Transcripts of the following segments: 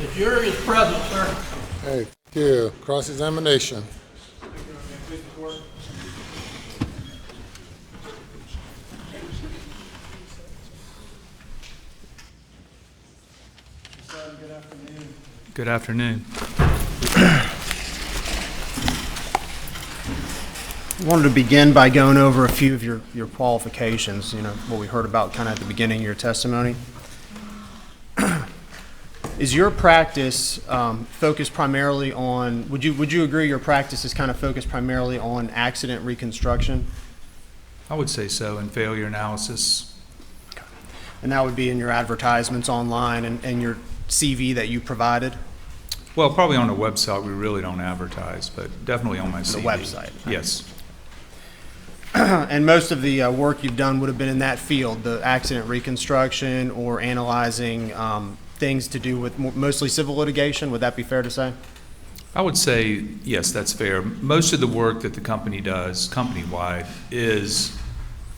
The jury is present, sir. Hey, thank you. Cross-examination. Good afternoon. I wanted to begin by going over a few of your qualifications, what we heard about kind of at the beginning of your testimony. Is your practice focused primarily on, would you agree your practice is kind of focused primarily on accident reconstruction? I would say so, and failure analysis. And that would be in your advertisements online and your CV that you provided? Well, probably on the website, we really don't advertise, but definitely on my CV. The website? Yes. And most of the work you've done would have been in that field, the accident reconstruction or analyzing things to do with mostly civil litigation. Would that be fair to say? I would say, yes, that's fair. Most of the work that the company does, company-wide, is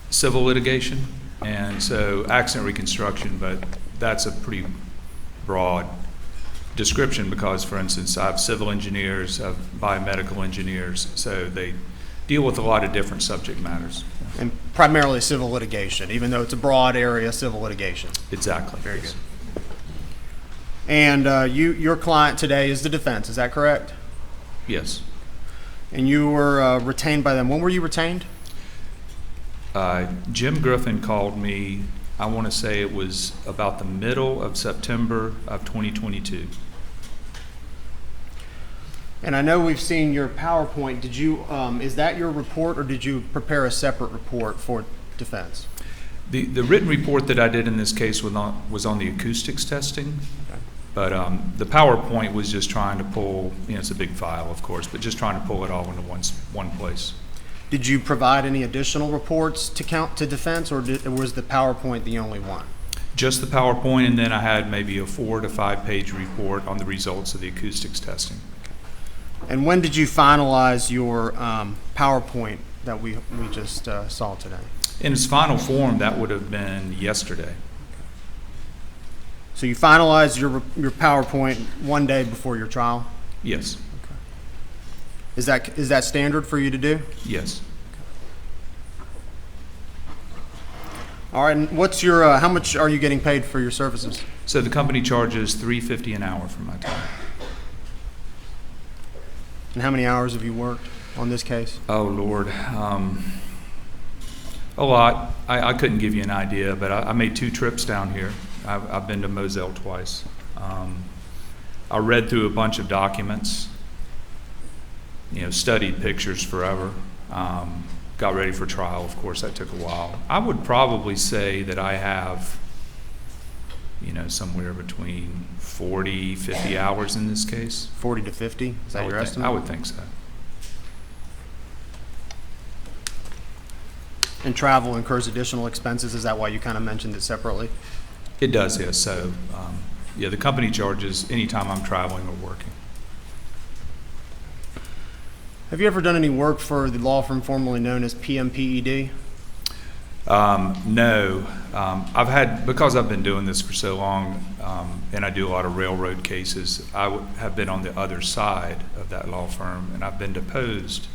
civil litigation, and so accident reconstruction, but that's a pretty broad description because, for instance, I have civil engineers, I have biomedical engineers, so they deal with a lot of different subject matters. And primarily civil litigation, even though it's a broad area, civil litigation. Exactly. Very good. And your client today is the defense, is that correct? Yes. And you were retained by them. When were you retained? Jim Griffin called me, I want to say it was about the middle of September of 2022. And I know we've seen your PowerPoint. Did you, is that your report or did you prepare a separate report for defense? The written report that I did in this case was on the acoustics testing, Okay. but the PowerPoint was just trying to pull, it's a big file of course, but just trying to pull it all into one place. Did you provide any additional reports to defense or was the PowerPoint the only one? Just the PowerPoint, and then I had maybe a 4 to 5 page report on the results of the acoustics testing. And when did you finalize your PowerPoint that we just saw today? In its final form, that would have been yesterday. So you finalized your PowerPoint one day before your trial? Yes. Is that standard for you to do? Yes. All right. And what's your how much are you getting paid for your services? So the company charges $3.50 an hour for my time. And how many hours have you worked on this case? Oh Lord, a lot. I couldn't give you an idea, but I made 2 trips down here. I've been to Moselle twice. I read through a bunch of documents. Studied pictures forever, got ready for trial, of course, that took a while. I would probably say that I have, somewhere between 40, 50 hours in this case. 40 to 50, is that your estimate? I would think so. And travel incurs additional expenses, is that why you kind of mentioned it separately? It does, yes. So, the company charges anytime I'm traveling or working. Have you ever done any work for the law firm formerly known as PMPED? No. Because I've been doing this for so long, and I do a lot of railroad cases, I have been on the other side of that law firm, and I've been deposed,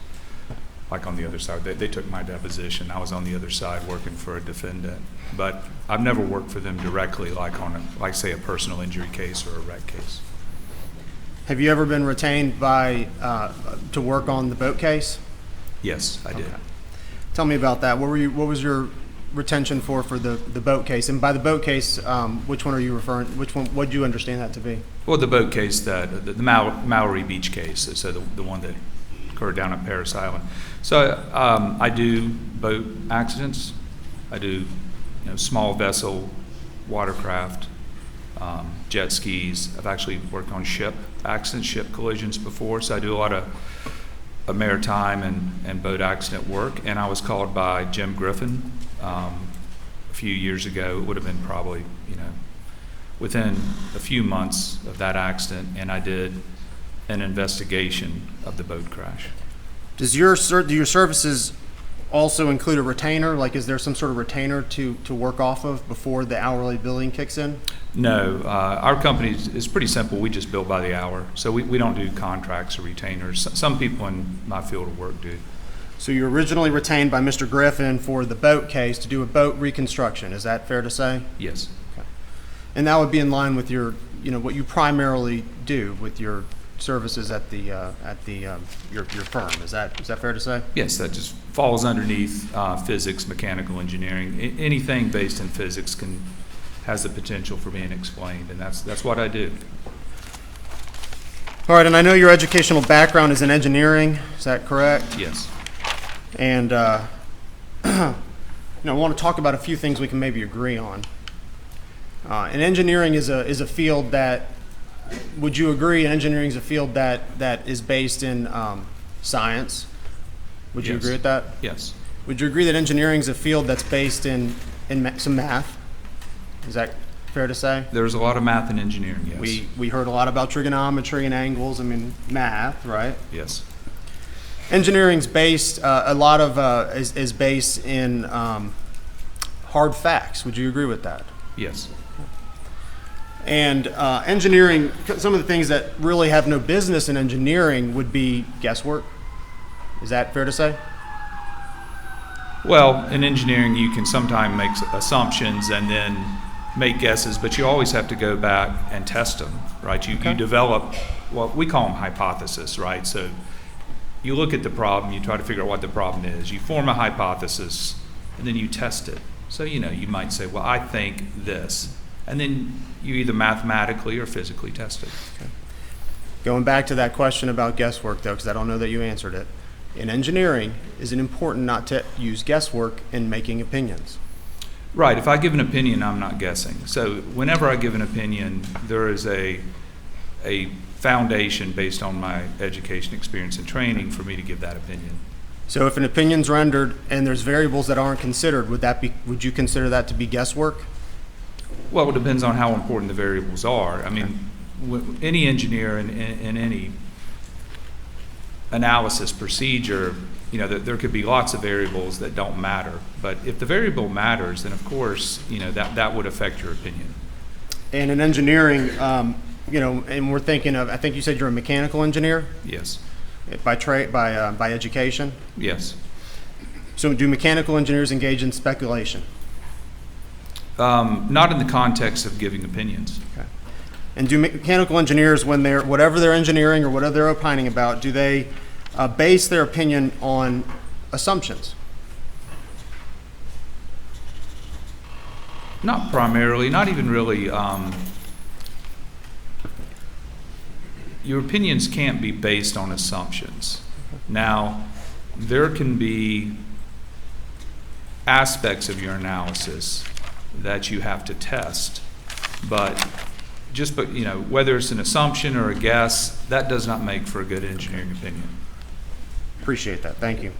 like on the other side. They took my deposition. I was on the other side working for a defendant. But I've never worked for them directly, like on say, a personal injury case or a wreck case. Have you ever been retained to work on the boat case? Yes, I did. Okay. Tell me about that. What was your retention for the boat case? And by the boat case, which one are you referring? Which one? What do you understand that to be? Well, the boat case the Mallory Beach case, so the one that occurred down at Paris Island. So I do boat accidents. I do small vessel, watercraft, jet skis. I've actually worked on ship accidents, ship collisions before, so I do a lot of maritime and boat accident work. And I was called by Jim Griffin a few years ago. It would have been probably, within a few months of that accident, and I did an investigation of the boat crash. Do your services also include a retainer? Like, is there some sort of retainer to work off of before the hourly billing kicks in? No, our company is pretty simple. We just bill by the hour. So we don't do contracts or retainers. Some people in my field of work do. So you were originally retained by Mr. Griffin for the boat case to do a boat reconstruction. Is that fair to say? Yes. Okay. And that would be in line with your, what you primarily do with your services at your firm. Is that fair to say? Yes, that just falls underneath physics, mechanical engineering. Anything based in physics has the potential for being explained, and that's what I do. All right, and I know your educational background is in engineering. Is that correct? Yes. And I want to talk about a few things we can maybe agree on. And engineering is a field that, would you agree, engineering is a field that is based in science? Would you Yes. agree with that? Yes. Would you agree that engineering is a field that's based in some math? Is that fair to say? There's a lot of math in engineering, yes. We heard a lot about trigonometry and angles. I mean, math, right? Yes. Engineering's based, a lot of is based in hard facts. Would you agree with that? Yes. And engineering, some of the things that really have no business in engineering would be guesswork. Is that fair to say? Well, in engineering, you can sometimes make assumptions and then make guesses, but you always have to go back and test them, right? You develop what we call them hypothesis, right? So you look at the problem, you try to figure out what the problem is. You form a hypothesis, and then you test it. So, you might say, well, I think this. And then you either mathematically or physically test it. Okay. Going back to that question about guesswork, though, because I don't know that you answered it. In engineering, is it important not to use guesswork in making opinions? Right. If I give an opinion, I'm not guessing. So whenever I give an opinion, there is a foundation based on my education, experience, and training for me to give that opinion. So if an opinion's rendered and there's variables that aren't considered, would you consider that to be guesswork? Well, it depends on how important the variables are. I mean, any engineer in any analysis procedure, there could be lots of variables that don't matter. But if the variable matters, then of course, that would affect your opinion. And in engineering, and we're thinking of, I think you said you're a mechanical engineer? Yes. By education? Yes. So do mechanical engineers engage in speculation? Not in the context of giving opinions. Okay. And do mechanical engineers, when whatever they're engineering or whatever they're opining about, do they base their opinion on assumptions? Not primarily, not even really. Your opinions can't be based on assumptions. Now, there can be aspects of your analysis that you have to test, but whether it's an assumption or a guess, that does not make for a good engineering opinion. Appreciate that. Thank you.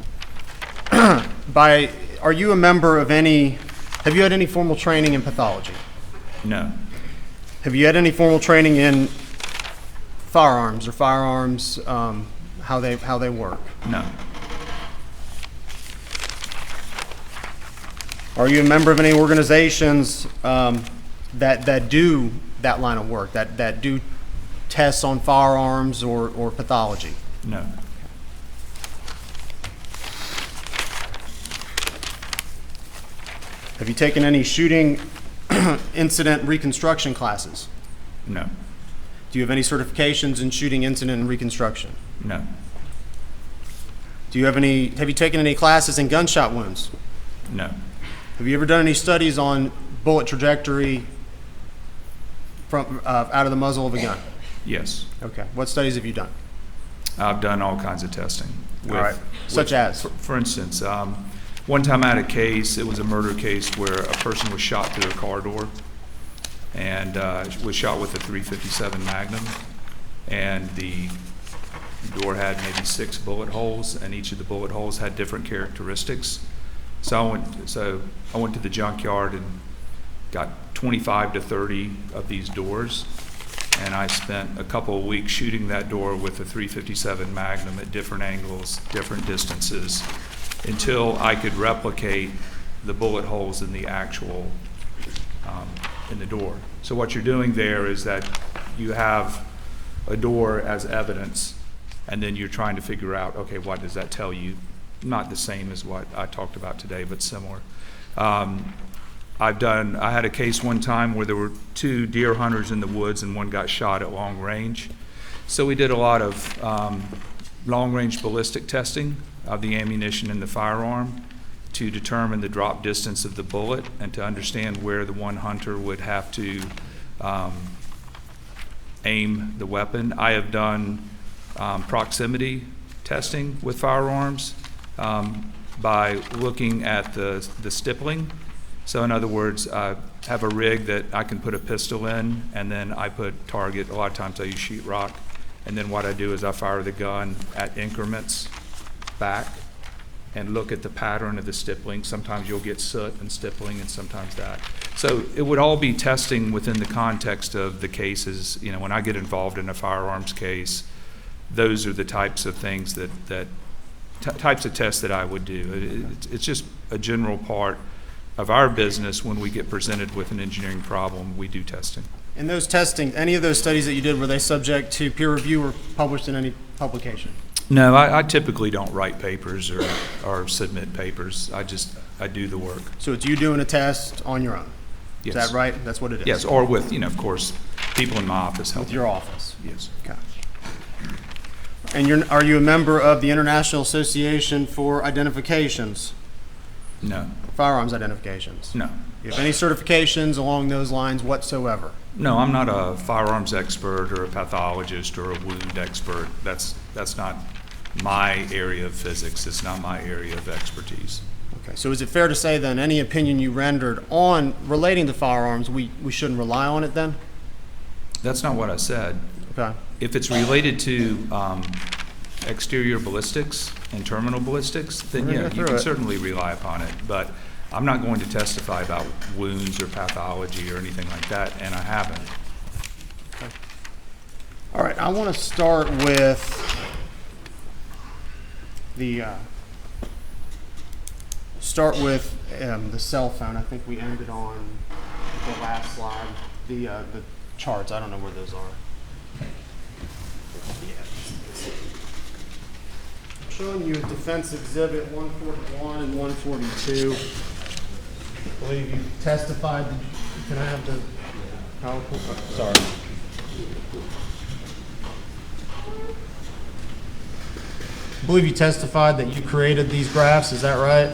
Are you a member of have you had any formal training in pathology? No. Have you had any formal training in firearms how they work? No. Are you a member of any organizations that do that line of work, that do tests on firearms or pathology? No. Have you taken any shooting incident reconstruction classes? No. Do you have any certifications in shooting incident and reconstruction? No. Have you taken any classes in gunshot wounds? No. Have you ever done any studies on bullet trajectory from out of the muzzle of a gun? Yes. Okay. What studies have you done? I've done all kinds of testing. All right. Such as? For instance, one time I had a case, it was a murder case where a person was shot through a car door and was shot with a .357 Magnum, and the door had maybe 6 bullet holes, and each of the bullet holes had different characteristics. So I went to the junkyard and got 25 to 30 of these doors, and I spent a couple of weeks shooting that door with a .357 Magnum at different angles, different distances, until I could replicate the bullet holes in the actual, in the door. So what you're doing there is that you have a door as evidence, and then you're trying to figure out, okay, what does that tell you? Not the same as what I talked about today, but similar. I had a case one time where there were 2 deer hunters in the woods and one got shot at long range. So we did a lot of long-range ballistic testing of the ammunition in the firearm to determine the drop distance of the bullet and to understand where the one hunter would have to aim the weapon. I have done proximity testing with firearms by looking at the stippling. So in other words, I have a rig that I can put a pistol in, and then I put target. A lot of times I use sheetrock, and then what I do is I fire the gun at increments back and look at the pattern of the stippling. Sometimes you'll get soot and stippling, and sometimes that. So it would all be testing within the context of the cases. You know, when I get involved in a firearms case, those are the types of things types of tests that I would do. It's just a general part of our business. When we get presented with an engineering problem, we do testing. And those testing, any of those studies that you did, were they subject to peer review or published in any publication? No, I typically don't write papers or submit papers. I do the work. So it's you doing a test on your own? Yes. Is that right? That's what it is? Yes, or with, of course, people in my office help. With your office? Yes. Okay. And are you a member of the International Association for Identifications? No. Firearms identifications? No. You have any certifications along those lines whatsoever? No, I'm not a firearms expert or a pathologist or a wound expert. That's not my area of physics. It's not my area of expertise. Okay, so is it fair to say then any opinion you rendered on relating to firearms, we shouldn't rely on it then? That's not what I said. Okay. If it's related to exterior ballistics and terminal ballistics, then yeah, you can certainly rely upon it. But I'm not going to testify about wounds or pathology or anything like that, and I haven't. Okay. All right, I want to start with the cell phone. I think we ended on the last slide. The charts. I don't know where those are. I'm showing you Defense Exhibit 141 and 142. I believe you testified. Can I have the PowerPoint? Sorry. I believe you testified that you created these graphs. Is that right?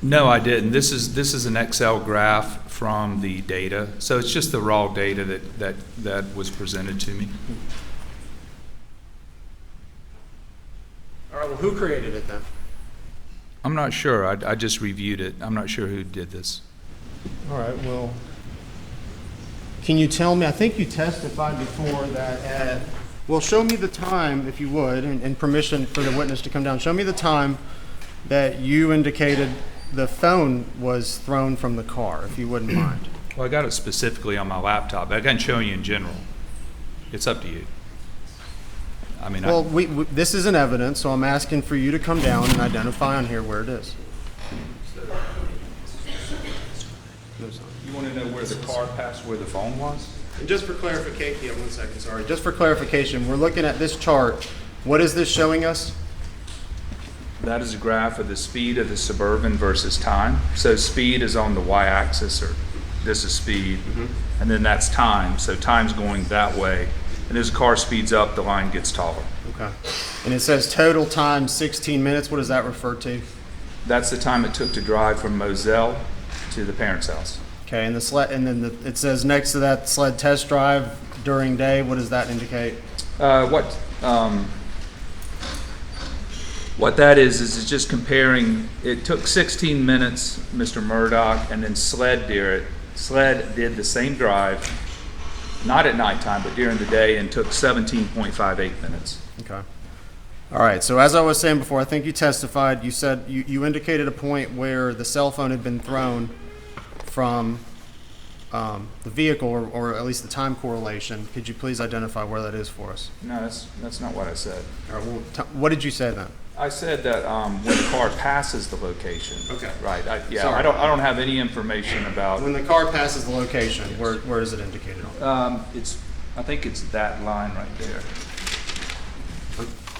No, I didn't. This is an Excel graph from the data. So it's just the raw data that was presented to me. All right. Well, who created it then? I'm not sure. I just reviewed it. I'm not sure who did this. All right. Well, can you tell me? I think you testified before that well, show me the time, if you would, and permission for the witness to come down. Show me the time that you indicated the phone was thrown from the car, if you wouldn't mind. Well, I got it specifically on my laptop. I can show you in general. It's up to you. I mean, well, this is an evidence, so I'm asking for you to come down and identify on here where it is. You want to know where the car passed, where the phone was? And just for clarification, yeah, 1 second, sorry. Just for clarification, we're looking at this chart. What is this showing us? That is a graph of the speed of the Suburban versus time. So speed is on the y-axis, or this is speed, and then that's time. So time's going that way. And as the car speeds up, the line gets taller. Okay. And it says total time 16 minutes. What does that refer to? That's the time it took to drive from Moselle to the parents' house. Okay, and the sled, and then it says next to that sled test drive during day. What does that indicate? What that is just comparing. It took 16 minutes, Mr. Murdaugh, and then Sled did the same drive, not at nighttime, but during the day, and took 17.58 minutes. Okay. All right. So as I was saying before, I think you testified. You said you indicated a point where the cell phone had been thrown from the vehicle, or at least the time correlation. Could you please identify where that is for us? No, that's not what I said. All right, well, what did you say then? I said that when the car passes the location. Okay. Right. Sorry. I don't have any information about. When the car passes the location, where is it indicated on? I think it's that line right there.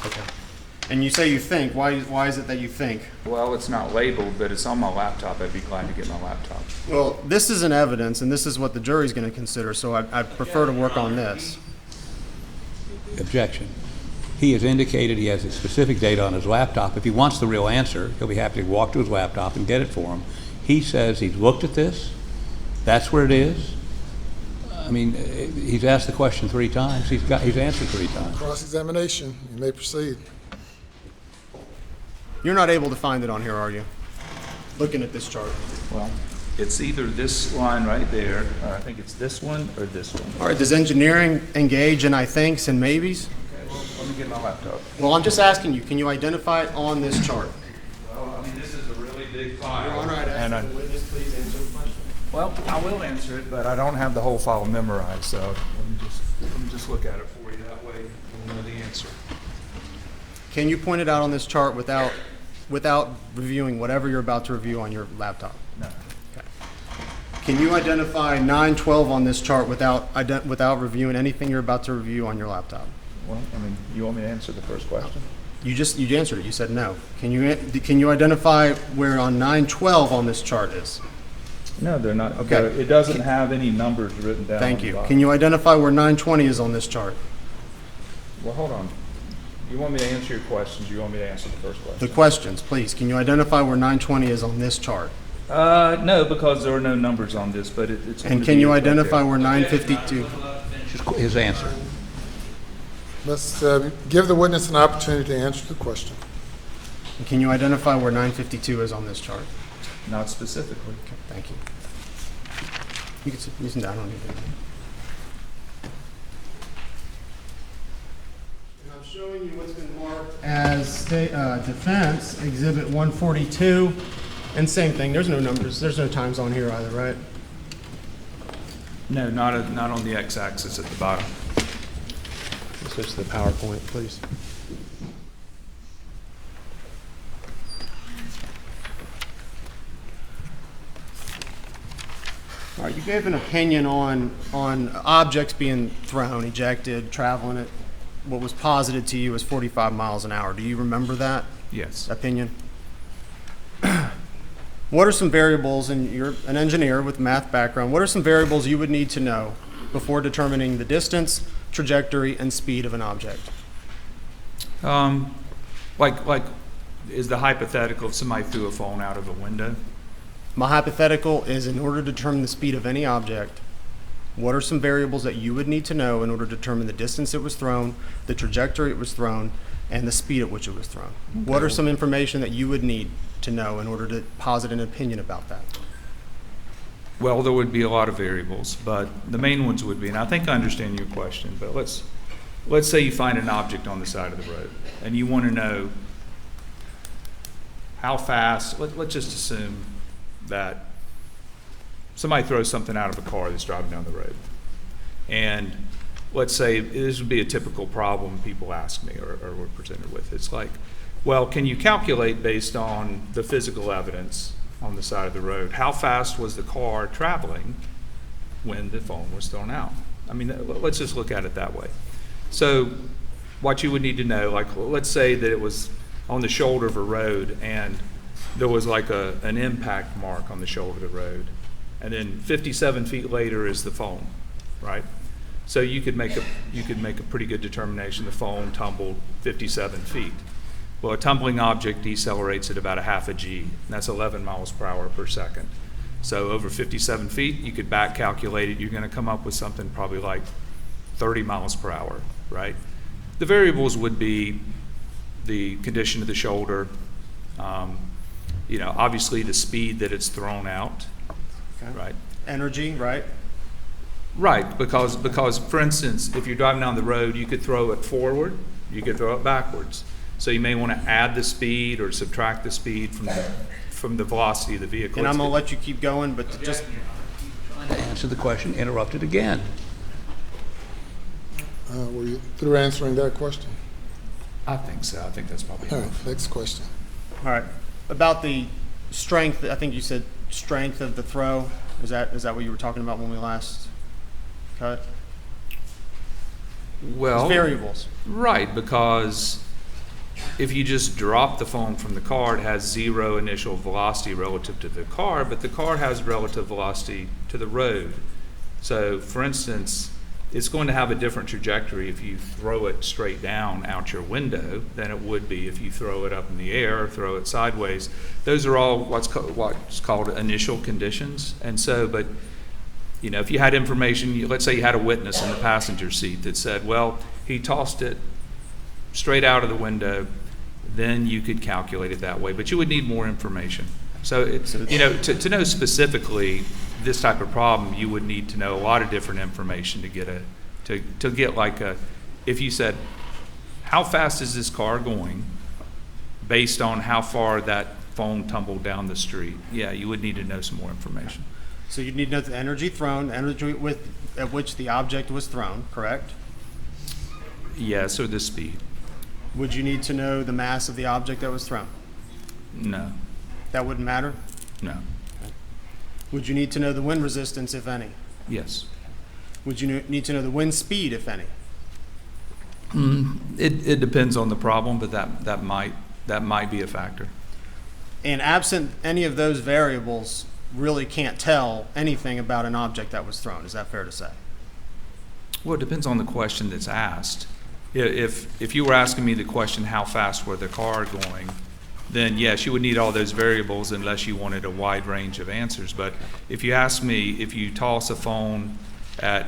Okay. And you say you think. Why is it that you think? Well, it's not labeled, but it's on my laptop. I'd be glad to get my laptop. Well, this is an evidence, and this is what the jury's going to consider, so I prefer to work on this. Objection. He has indicated he has a specific data on his laptop. If he wants the real answer, he'll be happy to walk to his laptop and get it for him. He says he's looked at this. That's where it is. I mean, he's asked the question 3 times. He's answered 3 times. Cross-examination. You may proceed. You're not able to find it on here, are you? Looking at this chart. Well, it's either this line right there, or I think it's this one or this one. All right, does engineering engage in I thinks and maybes? Okay, well, let me get my laptop. Well, I'm just asking you, can you identify it on this chart? Well, I mean, this is a really big file. Your Honor, I'd ask the witness please answer the question. Well, I will answer it, but I don't have the whole file memorized, so let me just look at it for you. That way you'll know the answer. Can you point it out on this chart without reviewing whatever you're about to review on your laptop? No. Okay. Can you identify 912 on this chart without reviewing anything you're about to review on your laptop? Well, I mean, you want me to answer the first question? You answered it. You said no. Can you identify where on 912 on this chart is? No, they're not. Okay. It doesn't have any numbers written down. Thank on the you. bottom. Can you identify where 920 is on this chart? Well, hold on. You want me to answer your questions? You want me to answer the first question? The questions, please. Can you identify where 920 is on this chart? No, because there are no numbers on this, but it's. And can you identify where 952? His answer. Let's give the witness an opportunity to answer the question. And can you identify where 952 is on this chart? Not specifically. Okay, thank you. You can sit down. I don't need to. And I'm showing you what's been marked as defense exhibit 142, and same thing. There's no numbers. There's no times on here either, right? No, not on the x-axis at the bottom. Switch to the PowerPoint, please. All right, you gave an opinion on objects being thrown, ejected, traveling at what was posited to you as 45 miles an hour. Do you remember that Yes. opinion? What are some variables, and you're an engineer with math background, what are some variables you would need to know before determining the distance, trajectory, and speed of an object? Like, is the hypothetical if somebody threw a phone out of a window? My hypothetical is, in order to determine the speed of any object, what are some variables that you would need to know in order to determine the distance it was thrown, the trajectory it was thrown, and the speed at which it was thrown? Okay. What are some information that you would need to know in order to posit an opinion about that? Well, there would be a lot of variables, but the main ones would be, and I think I understand your question, but let's say you find an object on the side of the road, and you want to know how fast, let's just assume that somebody throws something out of a car that's driving down the road. And let's say this would be a typical problem people ask me or we're presented with. It's like, well, can you calculate based on the physical evidence on the side of the road, how fast was the car traveling when the phone was thrown out? I mean, let's just look at it that way. So what you would need to know, like, let's say that it was on the shoulder of a road and there was like an impact mark on the shoulder of the road, and then 57 feet later is the phone, right? So you could make a pretty good determination the phone tumbled 57 feet. Well, a tumbling object decelerates at about a half a G, and that's 11 miles per hour per second. So over 57 feet, you could back calculate it. You're going to come up with something probably like 30 miles per hour, right? The variables would be the condition of the shoulder, obviously the speed that it's thrown out, Okay. right? Energy, right? Right, because for instance, if you're driving down the road, you could throw it forward, you could throw it backwards. So you may want to add the speed or subtract the speed from the velocity of the vehicle. And I'm going to let you keep going, but just answered the question, interrupted again. Were you through answering that question? I think so. I think that's probably All enough. right, next question. All right. About the strength, I think you said strength of the throw. Is that what you were talking about when we last cut? Well, Variables. right, because if you just drop the phone from the car, it has zero initial velocity relative to the car, but the car has relative velocity to the road. So, for instance, it's going to have a different trajectory if you throw it straight down out your window than it would be if you throw it up in the air or throw it sideways. Those are all what's called initial conditions. And so, but, you know, if you had information, let's say you had a witness in the passenger seat that said, well, he tossed it straight out of the window, then you could calculate it that way. But you would need more information. So, you know, to know specifically this type of problem, you would need to know a lot of different information to get like a, if you said, how fast is this car going based on how far that phone tumbled down the street? Yeah, you would need to know some more information. So you'd need to know the energy thrown, energy at which the object was thrown, correct? Yes, or the speed. Would you need to know the mass of the object that was thrown? No, That wouldn't matter? no, Would you need to know the wind resistance, if any? yes. Would you need to know the wind speed, if any? It depends on the problem, but that might be a factor. And absent any of those variables, really can't tell anything about an object that was thrown. Is that fair to say? Well, it depends on the question that's asked. If you were asking me the question, how fast were the car going, then yes, you would need all those variables unless you wanted a wide range of answers. But if you ask me, if you toss a phone at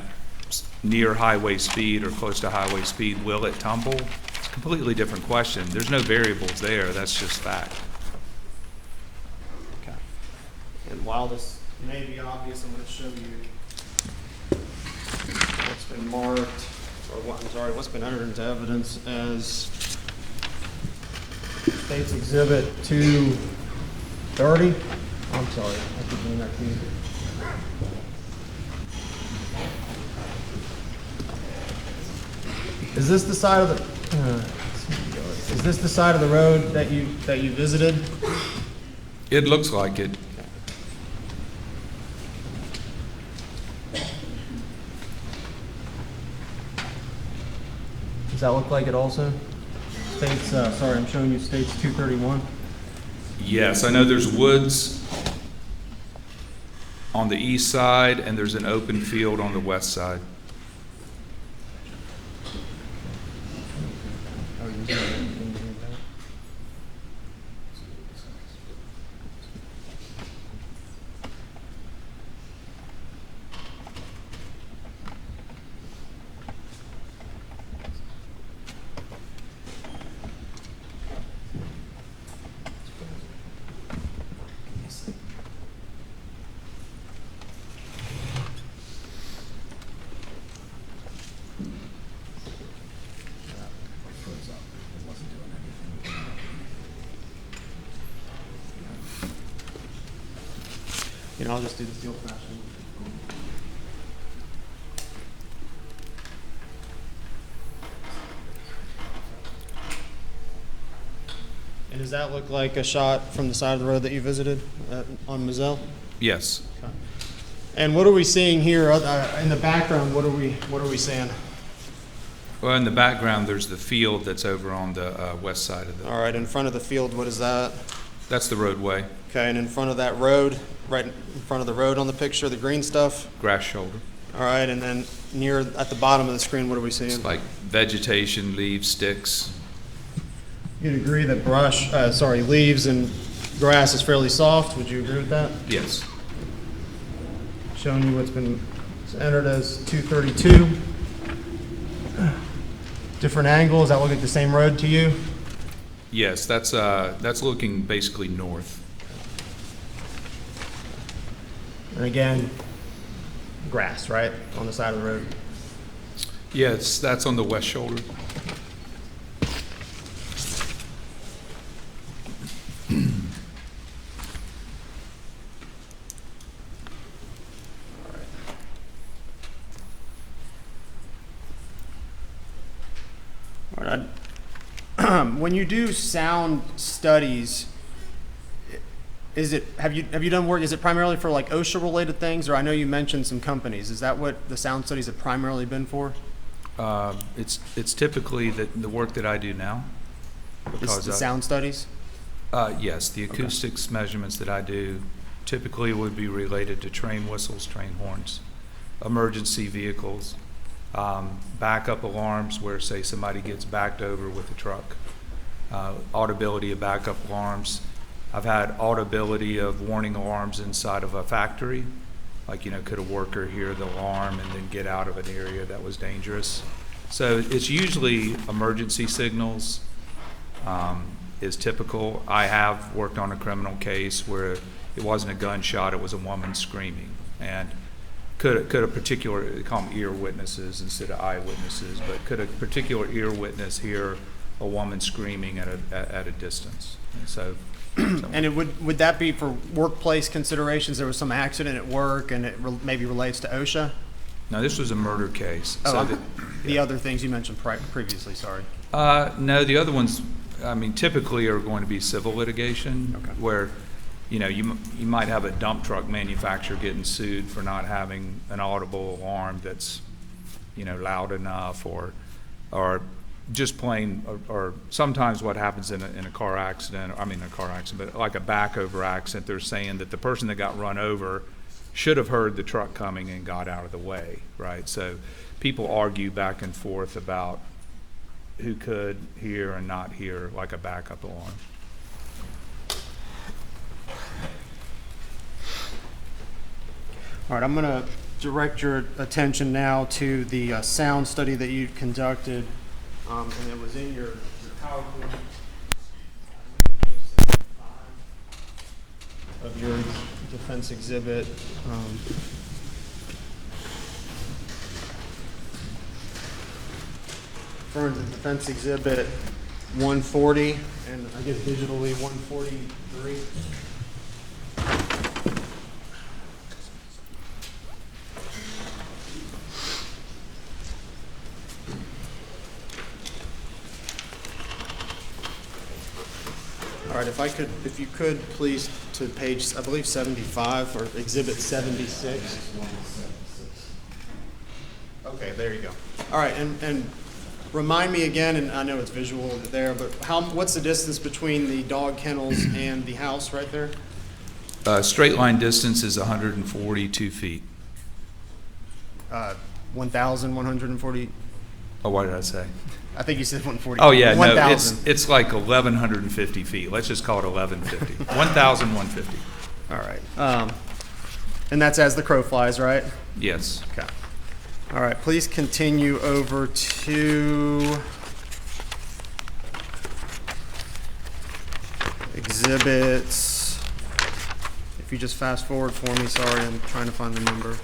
near highway speed or close to highway speed, will it tumble? It's a completely different question. There's no variables there. That's just fact. Okay. And while this may be obvious, I'm going to show you what's been marked, or what's been entered into evidence as State's Exhibit 230. I'm sorry, I keep doing that to you. Is this the side of the? Is this the side of the road that you visited? It looks like it. Does that look like it also? States, sorry, I'm showing you States 231. Yes, I know there's woods on the east side and there's an open field on the west side. You know, I'll just do this the old-fashioned. And does that look like a shot from the side of the road that you visited on Moselle? Yes. Okay. And what are we seeing here in the background? What are we seeing? Well, in the background, there's the field that's over on the west side of the. All right, in front of the field, what is that? That's the roadway, Okay, and in front of that road, right in front of the road on the picture, the green stuff. grass shoulder. All right, and then near at the bottom of the screen, what are we seeing? It's like vegetation, leaves, sticks. You'd agree that leaves and grass is fairly soft. Would you agree with that? Yes. Showing you what's been entered as 232. Different angles. That look at the same road to you? Yes, that's looking basically north. And again, grass, right, on the side of the road. Yes, that's on the west shoulder. when you do sound studies, have you done work? Is it primarily for like OSHA related things, or I know you mentioned some companies? Is that what the sound studies have primarily been for? It's typically the work that I do now. It's the sound studies. Yes, the acoustics measurements that I do typically would be related to train whistles, train horns, emergency vehicles, backup alarms where, say, somebody gets backed over with a truck, audibility of backup alarms. I've had audibility of warning alarms inside of a factory, like, could a worker hear the alarm and then get out of an area that was dangerous? So it's usually emergency signals is typical. I have worked on a criminal case where it wasn't a gunshot, it was a woman screaming. And could a particular, they call them ear witnesses instead of eyewitnesses, but could a particular ear witness hear a woman screaming at a distance? And so, And would that be for workplace considerations? There was some accident at work, and it maybe relates to OSHA? no, this was a murder case. Oh, So the other things you mentioned previously, sorry. no, the other ones, typically are going to be civil litigation, Okay. where, you might have a dump truck manufacturer getting sued for not having an audible alarm that's, loud enough, or just plain, or sometimes what happens in a car accident, but like a back over accident, they're saying that the person that got run over should have heard the truck coming and got out of the way, right? So people argue back and forth about who could hear and not hear, like a backup alarm. All right, I'm going to direct your attention now to the sound study that you conducted, and it was in your PowerPoint. Page 75 of your defense exhibit. Referring to defense exhibit 140, and I guess digitally 143. All right, if you could, please, to page, I believe 75, or exhibit 76. Okay, there you go. All right, and remind me again, and I know it's visual there, but what's the distance between the dog kennels and the house right there? Straight line distance is 142 feet. 1,140, Oh, what did I say? I think you said 140. Oh, yeah, no, 1,000. it's like 1,150 feet. Let's just call it 1,150. 1,150. All right. And that's as the crow flies, right? Yes. Okay. All right, please continue over to exhibits. If you just fast forward for me, sorry, I'm trying to find the number.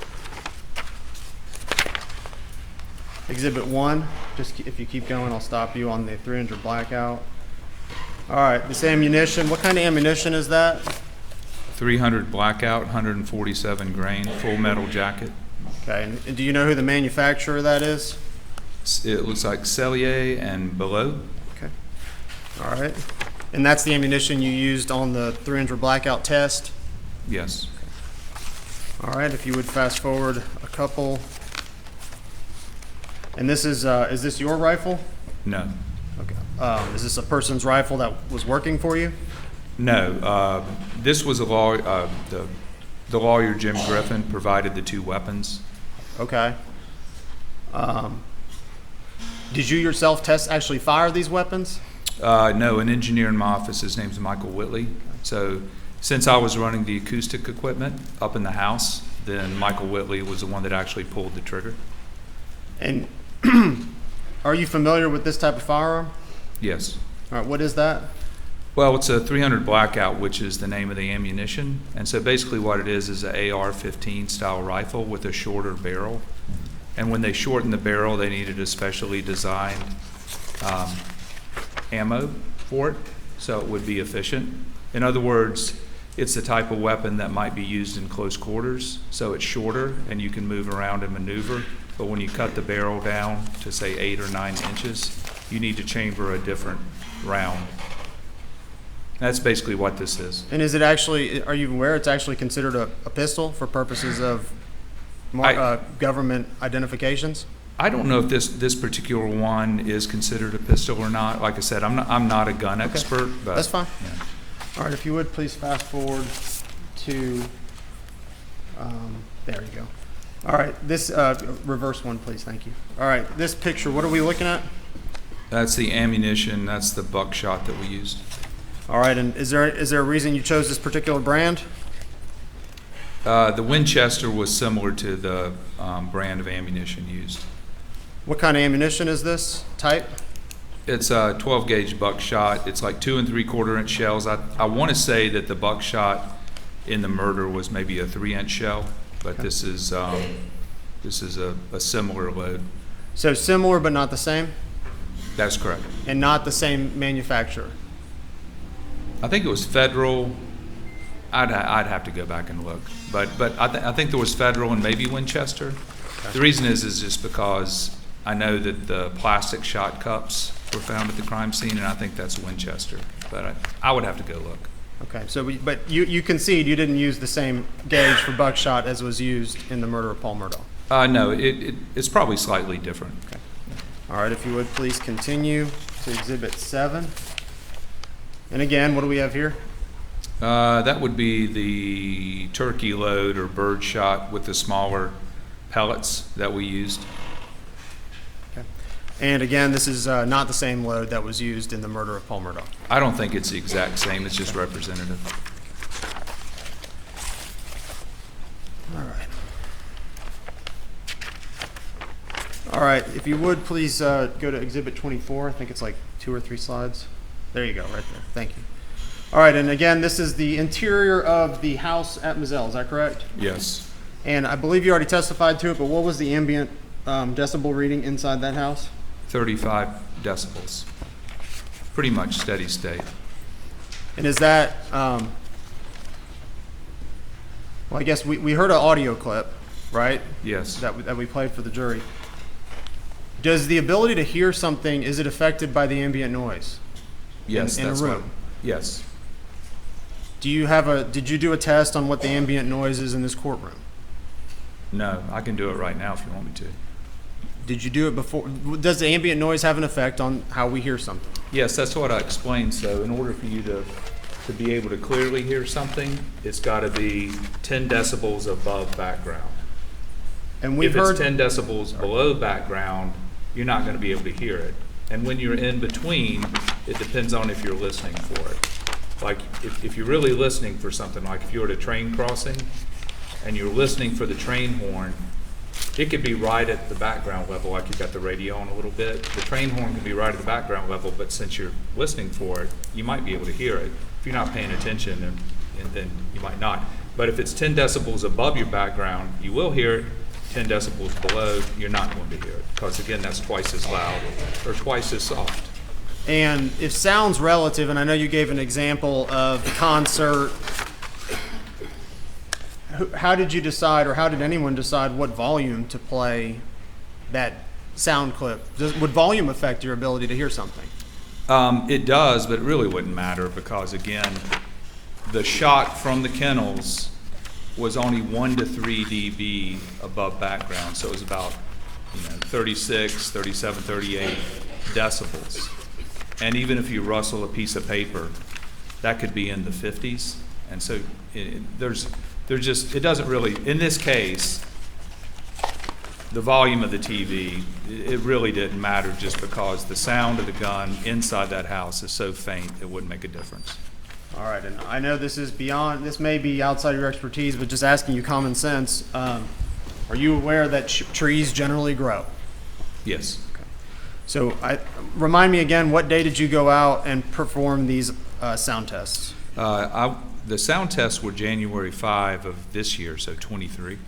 Exhibit 1, just if you keep going, I'll stop you on the 300 blackout. All right, this ammunition, what kind of ammunition is that? 300 blackout, 147 grain, full metal jacket. Okay, and do you know who the manufacturer of that is? It looks like Cellier and Below. Okay. All right. And that's the ammunition you used on the 300 blackout test? Yes. All right, if you would fast forward a couple. And this is this your rifle? No. Okay. Is this a person's rifle that was working for you? No. This was a law. The lawyer Jim Griffin provided the two weapons. Okay. Did you yourself actually fire these weapons? No, an engineer in my office. His name's Michael Whitley. So since I was running the acoustic equipment up in the house, then Michael Whitley was the one that actually pulled the trigger. And are you familiar with this type of firearm? Yes. All right, what is that? Well, it's a 300 blackout, which is the name of the ammunition. And so basically what it is an AR-15 style rifle with a shorter barrel. And when they shortened the barrel, they needed a specially designed ammo for it, so it would be efficient. In other words, it's the type of weapon that might be used in close quarters, so it's shorter and you can move around and maneuver. But when you cut the barrel down to say 8 or 9 inches, you need to chamber a different round. That's basically what this is. And is it actually, are you aware it's actually considered a pistol for purposes of government identifications? I don't know if this particular one is considered a pistol or not. Like I said, I'm not a gun expert, but That's fine. yeah. All right, if you would, please fast forward to, there you go. All right, this, reverse one, please, thank you. All right, this picture, what are we looking at? That's the ammunition. That's the buckshot that we used. All right, and is there a reason you chose this particular brand? The Winchester was similar to the brand of ammunition used. What kind of ammunition is this type? It's a 12 gauge buckshot. It's like 2 3/4 inch shells. I want to say that the buckshot in the Murdaugh was maybe a 3-inch shell, but this is a similar load. So similar but not the same, That's correct. and not the same manufacturer. I think it was Federal. I'd have to go back and look, but I think there was Federal and maybe Winchester. The reason is just because I know that the plastic shot cups were found at the crime scene, and I think that's Winchester. But I would have to go look. Okay, so but you concede you didn't use the same gauge for buckshot as was used in the murder of Paul Murdaugh. No, it's probably slightly different. Okay. All right, if you would please continue to Exhibit 7. And again, what do we have here? That would be the turkey load or bird shot with the smaller pellets that we used. Okay. And again, this is not the same load that was used in the murder of Paul Murdaugh. I don't think it's the exact same. It's just representative. All right. All right, if you would please go to Exhibit 24. I think it's like 2 or 3 slides. There you go, right there. Thank you. All right, and again, this is the interior of the house at Mizell, is that correct? Yes. And I believe you already testified to it, but what was the ambient decibel reading inside that house? 35 decibels. Pretty much steady state. And is that, well, I guess we heard an audio clip, right? Yes. That we played for the jury. Does the ability to hear something, is it affected by the ambient noise? Yes, in that's a what. room? Yes. Did you do a test on what the ambient noise is in this courtroom? No, I can do it right now if you want me to. Did you do it before? Does the ambient noise have an effect on how we hear something? Yes, that's what I explained. So in order for you to be able to clearly hear something, it's got to be 10 decibels above background. And we've If heard it's 10 decibels below background, you're not going to be able to hear it. And when you're in between, it depends on if you're listening for it. Like if you're really listening for something, like if you're at a train crossing and you're listening for the train horn, it could be right at the background level, like you've got the radio on a little bit. The train horn can be right at the background level, but since you're listening for it, you might be able to hear it. If you're not paying attention, then you might not. But if it's 10 decibels above your background, you will hear it. 10 decibels below, you're not going to hear it, because again, that's twice as loud or twice as soft. And if sound's relative, and I know you gave an example of the concert, how did you decide, or how did anyone decide what volume to play that sound clip? Would volume affect your ability to hear something? It does, but it really wouldn't matter because, again, the shot from the kennels was only 1 to 3 dB above background, so it was about 36, 37, 38 decibels. And even if you rustle a piece of paper, that could be in the 50s. And so it doesn't really, in this case, the volume of the TV, it really didn't matter just because the sound of the gun inside that house is so faint, it wouldn't make a difference. All right, and I know this may be outside your expertise, but just asking you common sense, are you aware that trees generally grow? Yes. So remind me again, what day did you go out and perform these sound tests? The sound tests were January 5 of this year, so 23.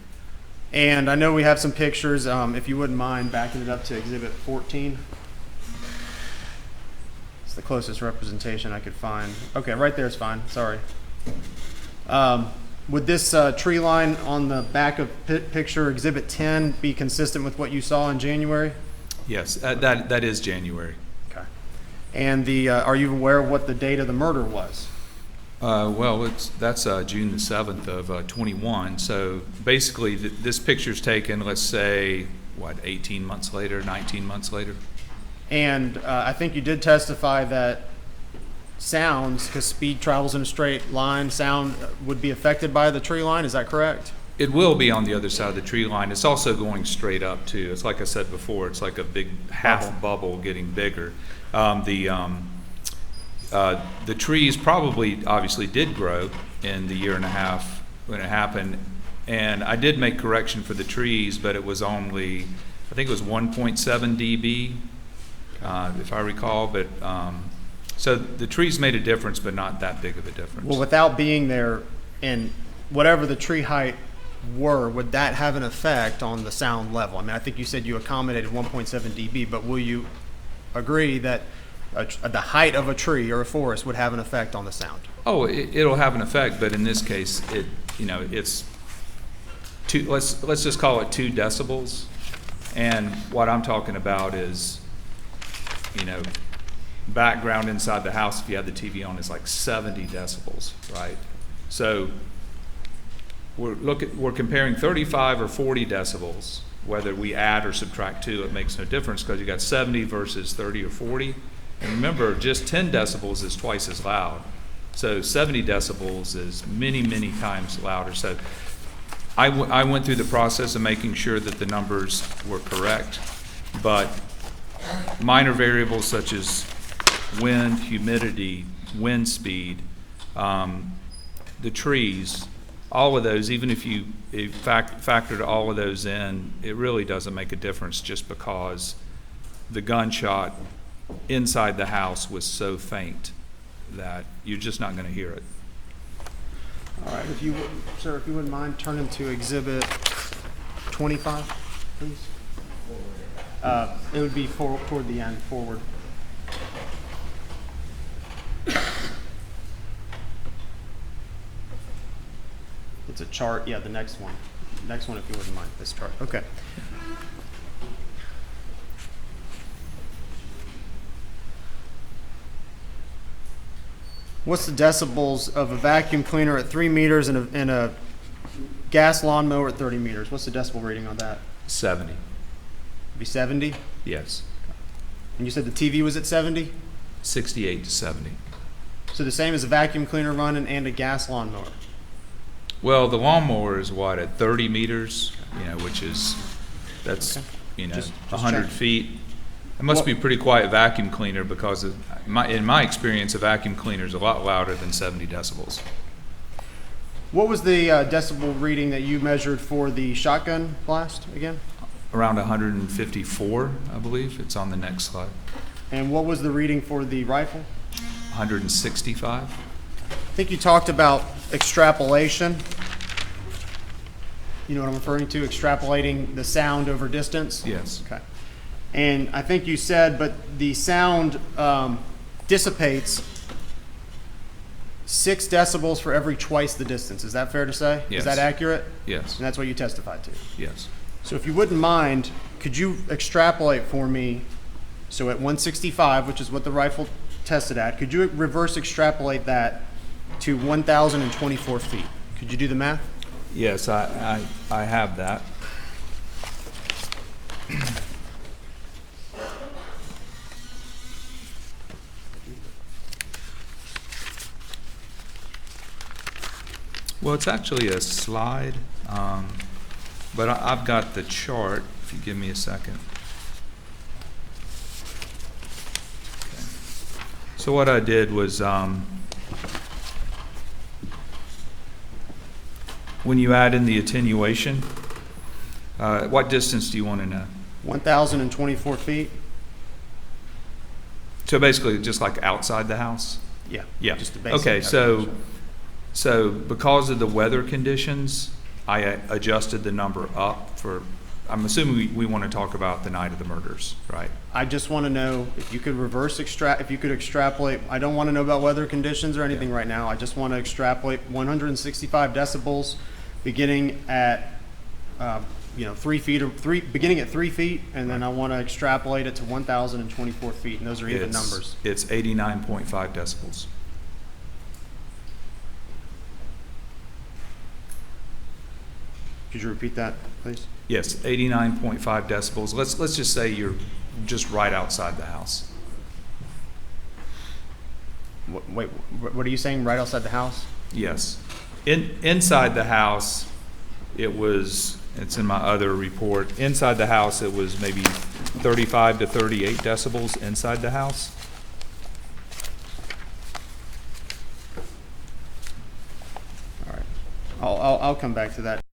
And I know we have some pictures, if you wouldn't mind backing it up to Exhibit 14. It's the closest representation I could find. Okay, right there is fine, sorry. Would this tree line on the back of picture Exhibit 10 be consistent with what you saw in January? Yes, that is January. Okay. And are you aware of what the date of the murder was? Well, that's June the 7th of 21. So basically, this picture's taken, let's say, 18 months later, 19 months later? And I think you did testify that sounds, because speed travels in a straight line, sound would be affected by the tree line. Is that correct? It will be on the other side of the tree line. It's also going straight up, too. It's like I said before, it's like a big half bubble getting bigger. The trees probably, obviously, did grow in the year and a half when it happened. And I did make correction for the trees, but it was only, I think it was 1.7 dB, if I recall. But so the trees made a difference, but not that big of a difference. Well, without being there and whatever the tree height were, would that have an effect on the sound level? I mean, I think you said you accommodated 1.7 dB, but will you agree that the height of a tree or a forest would have an effect on the sound? Oh, it'll have an effect, but in this case, it's two. Let's just call it 2 decibels. And what I'm talking about is, background inside the house, if you have the TV on, is like 70 decibels, right? So we're comparing 35 or 40 decibels. Whether we add or subtract 2, it makes no difference, because you got 70 versus 30 or 40. And remember, just 10 decibels is twice as loud. So 70 decibels is many, many times louder. So I went through the process of making sure that the numbers were correct, but minor variables such as wind, humidity, wind speed, the trees, all of those, even if you factored all of those in, it really doesn't make a difference, just because the gunshot inside the house was so faint that you're just not going to hear it. All right, sir, if you wouldn't mind turning to Exhibit 25, please. It would be toward the end, forward. It's a chart. Yeah, the next one. Next one, if you wouldn't mind, this chart. Okay. What's the decibels of a vacuum cleaner at 3 meters and a gas lawnmower at 30 meters? What's the decibel reading on that? 70. Be 70? Yes. And you said the TV was at 70? 68 to 70. So the same as a vacuum cleaner running and a gas lawnmower? Well, the lawnmower is at 30 meters, which is, that's, Just 100 check. feet. It must be a pretty quiet vacuum cleaner, because in my experience, a vacuum cleaner is a lot louder than 70 decibels. What was the decibel reading that you measured for the shotgun blast again? Around 154, I believe. It's on the next slide. And what was the reading for the rifle? 165. I think you talked about extrapolation. You know what I'm referring to? Extrapolating the sound over distance? Yes. Okay. And I think you said, but the sound dissipates 6 decibels for every twice the distance. Is that fair to say? Yes. Is that accurate? Yes. And that's what you testified to. Yes. So if you wouldn't mind, could you extrapolate for me, so at 165, which is what the rifle tested at, could you reverse extrapolate that to 1,024 feet? Could you do the math? Yes, I have that. Well, it's actually a slide, but I've got the chart, if you give me a second. Okay. So what I did was, when you add in the attenuation, what distance do you want to know? 1,024 feet? So basically, just like outside the house? Yeah. Yeah. Just the basic Okay, calculation. so because of the weather conditions, I adjusted the number up for, I'm assuming we want to talk about the night of the murders, right? I just want to know if you could if you could extrapolate. I don't want to know about weather conditions or anything right now. I just want to extrapolate 165 decibels beginning at 3 feet or beginning at 3 feet, and then I want to extrapolate it to 1,024 feet, and those are even numbers. It's 89.5 decibels. Could you repeat that, please? Yes, 89.5 decibels. Let's just say you're just right outside the house. Wait, what are you saying? Right outside the house? Yes. Inside the house, it's in my other report. Inside the house, it was maybe 35 to 38 decibels inside the house. All right. I'll come back to that.